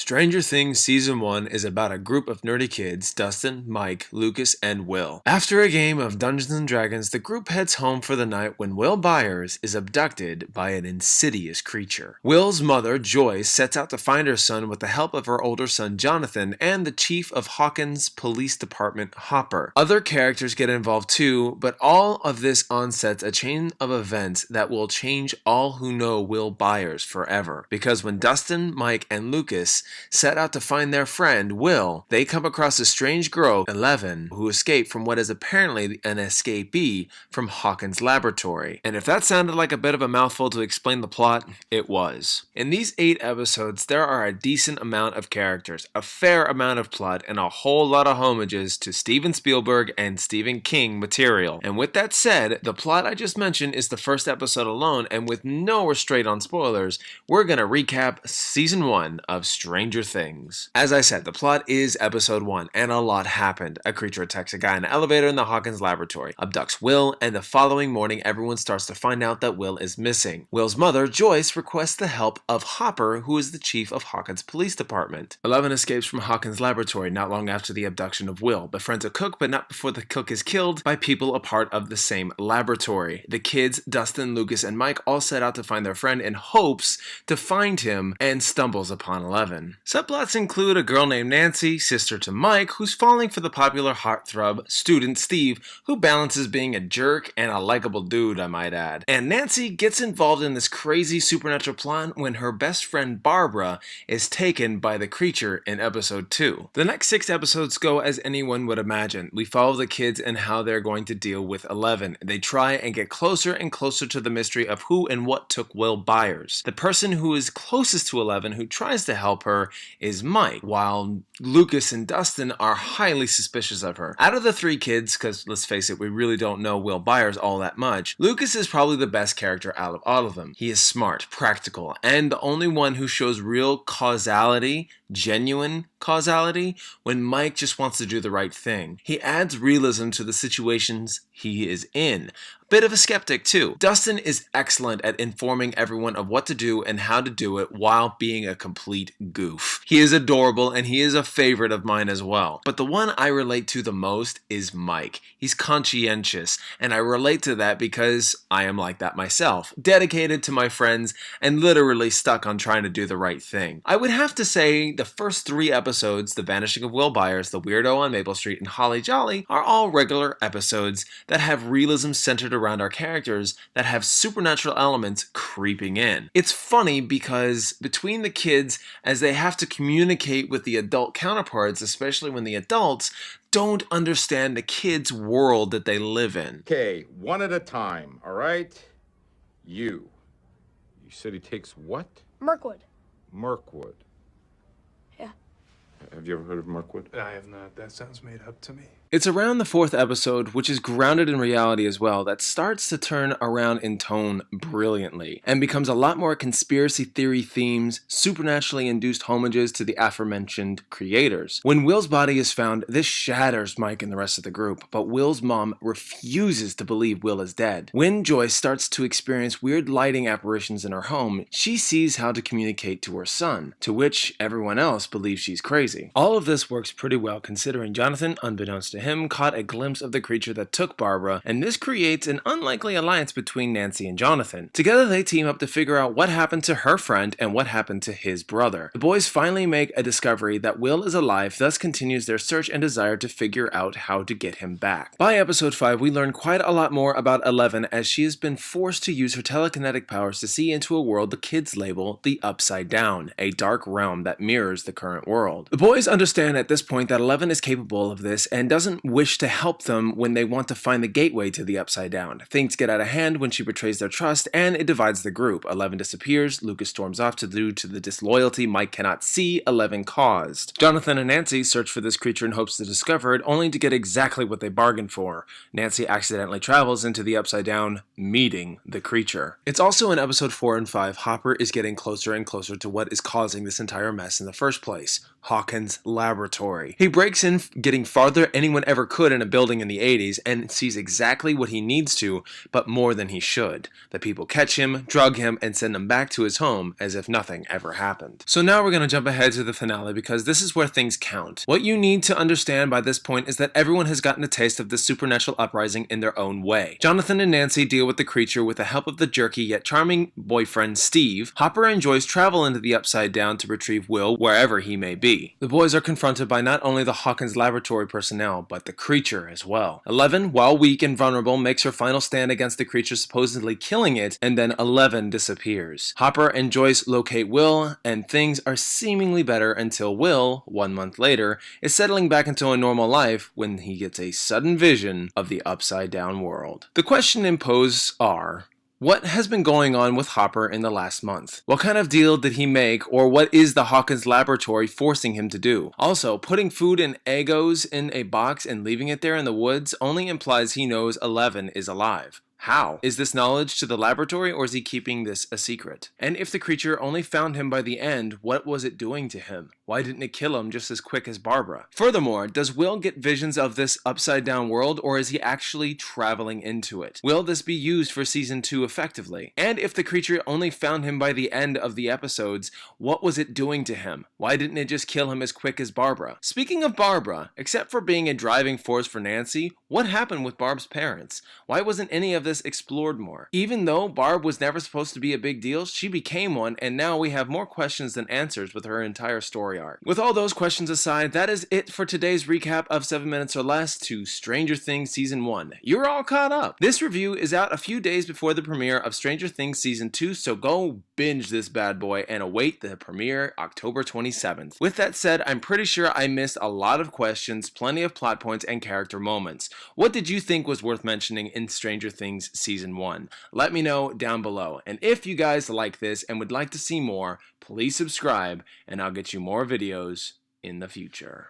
Stranger Things Season 1 is about a group of nerdy kids, Dustin, Mike, Lucas, and Will. After a game of Dungeons & Dragons, the group heads home for the night when Will Byers is abducted by an insidious creature. Will's mother, Joyce, sets out to find her son with the help of her older son, Jonathan, and the chief of Hawkins Police Department, Hopper. Other characters get involved too, but all of this onsets a chain of events that will change all who know Will Byers forever. Because when Dustin, Mike, and Lucas set out to find their friend, Will, they come across a strange girl, 11, who escaped from what is apparently an escapee from Hawkins Laboratory. And if that sounded like a bit of a mouthful to explain the plot, it was. In these 8 episodes, there are a decent amount of characters, a fair amount of plot, and a whole lot of homages to Steven Spielberg and Stephen King material. And with that said, the plot I just mentioned is the first episode alone, and with no restraint on spoilers, we're gonna recap Season 1 of Stranger Things. As I said, the plot is episode 1, and a lot happened. A creature attacks a guy in an elevator in the Hawkins Laboratory, abducts Will, and the following morning everyone starts to find out that Will is missing. Will's mother, Joyce, requests the help of Hopper, who is the chief of Hawkins Police Department. 11 escapes from Hawkins Laboratory not long after the abduction of Will, befriends a cook, but not before the cook is killed by people a part of the same laboratory. The kids, Dustin, Lucas, and Mike all set out to find their friend in hopes to find him, and stumbles upon 11. Subplots include a girl named Nancy, sister to Mike, who's falling for the popular heartthrob student Steve, who balances being a jerk and a likable dude, I might add. And Nancy gets involved in this crazy supernatural plot when her best friend Barbara is taken by the creature in episode 2. The next 6 episodes go as anyone would imagine. We follow the kids and how they're going to deal with 11. They try and get closer and closer to the mystery of who and what took Will Byers. The person who is closest to 11 who tries to help her is Mike, while Lucas and Dustin are highly suspicious of her. Out of the 3 kids, because let's face it, we really don't know Will Byers all that much, Lucas is probably the best character out of all of them. He is smart, practical, and the only one who shows real causality, genuine causality, when Mike just wants to do the right thing. He adds realism to the situations he is in. A bit of a skeptic too. Dustin is excellent at informing everyone of what to do and how to do it while being a complete goof. He is adorable and he is a favorite of mine as well. But the one I relate to the most is Mike. He's conscientious, and I relate to that because I am like that myself. Dedicated to my friends and literally stuck on trying to do the right thing. I would have to say the first 3 episodes, The Vanishing of Will Byers, The Weirdo on Maple Street, and Holly Jolly, are all regular episodes that have realism centered around our characters that have supernatural elements creeping in. It's funny because between the kids, as they have to communicate with the adult counterparts, especially when the adults don't understand the kids' world that they live in. Okay, one at a time, all right? You said he takes what? Mirkwood. Mirkwood. Yeah. Have you ever heard of Mirkwood? I have not. That sounds made up to me. It's around the 4th episode, which is grounded in reality as well, that starts to turn around in tone brilliantly and becomes a lot more conspiracy theory themes, supernaturally induced homages to the aforementioned creators. When Will's body is found, this shatters Mike and the rest of the group, but Will's mom refuses to believe Will is dead. When Joyce starts to experience weird lighting apparitions in her home, she sees how to communicate to her son, to which everyone else believes she's crazy. All of this works pretty well considering Jonathan, unbeknownst to him, caught a glimpse of the creature that took Barbara, and this creates an unlikely alliance between Nancy and Jonathan. Together they team up to figure out what happened to her friend and what happened to his brother. The boys finally make a discovery that Will is alive, thus continues their search and desire to figure out how to get him back. By episode 5, we learn quite a lot more about 11 as she has been forced to use her telekinetic powers to see into a world the kids label the Upside Down, a dark realm that mirrors the current world. The boys understand at this point that 11 is capable of this and doesn't wish to help them when they want to find the gateway to the Upside Down. Things get out of hand when she betrays their trust, and it divides the group. 11 disappears, Lucas storms off due to the disloyalty Mike cannot see 11 caused. Jonathan and Nancy search for this creature in hopes to discover it, only to get exactly what they bargained for. Nancy accidentally travels into the Upside Down, meeting the creature. It's also in episode 4 and 5, Hopper is getting closer and closer to what is causing this entire mess in the first place, Hawkins Laboratory. He breaks in, getting farther anyone anyone ever could in a building in the 80s and sees exactly what he needs to, but more than he should. The people catch him, drug him, and send him back to his home as if nothing ever happened. So now we're going to jump ahead to the finale because this is where things count. What you need to understand by this point is that everyone has gotten a taste of this supernatural uprising in their own way. Jonathan and Nancy deal with the creature with the help of the jerky yet charming boyfriend Steve. Hopper and Joyce travel into the Upside Down to retrieve Will wherever he may be. The boys are confronted by not only the Hawkins Laboratory personnel, but the creature as well. 11, while weak and vulnerable, makes her final stand against the creature, supposedly killing it, and then 11 disappears. Hopper and Joyce locate Will, and things are seemingly better until Will, 1 month later, is settling back into a normal life when he gets a sudden vision of the Upside Down world. The question imposed are: what has been going on with Hopper in the last month? What kind of deal did he make, or what is the Hawkins Laboratory forcing him to do? Also, putting food and Eggos in a box and leaving it there in the woods only implies he knows 11 is alive. How? Is this knowledge to the laboratory, or is he keeping this a secret? And if the creature only found him by the end, what was it doing to him? Why didn't it kill him just as quick as Barbara? Furthermore, does Will get visions of this upside down world, or is he actually traveling into it? Will this be used for season 2 effectively? And if the creature only found him by the end of the episodes, what was it doing to him? Why didn't it just kill him as quick as Barbara? Speaking of Barbara, except for being a driving force for Nancy, what happened with Barb's parents? Why wasn't any of this explored more? Even though Barb was never supposed to be a big deal, she became one, and now we have more questions than answers with her entire story arc. With all those questions aside, that is it for today's recap of 7 Minutes or Less to Stranger Things Season 1. You're all caught up. This review is out a few days before the premiere of Stranger Things Season 2, so go binge this bad boy and await the premiere October 27th. With that said, I'm pretty sure I missed a lot of questions, plenty of plot points, and character moments. What did you think was worth mentioning in Stranger Things Season 1? Let me know down below. And if you guys like this and would like to see more, please subscribe and I'll get you more videos in the future.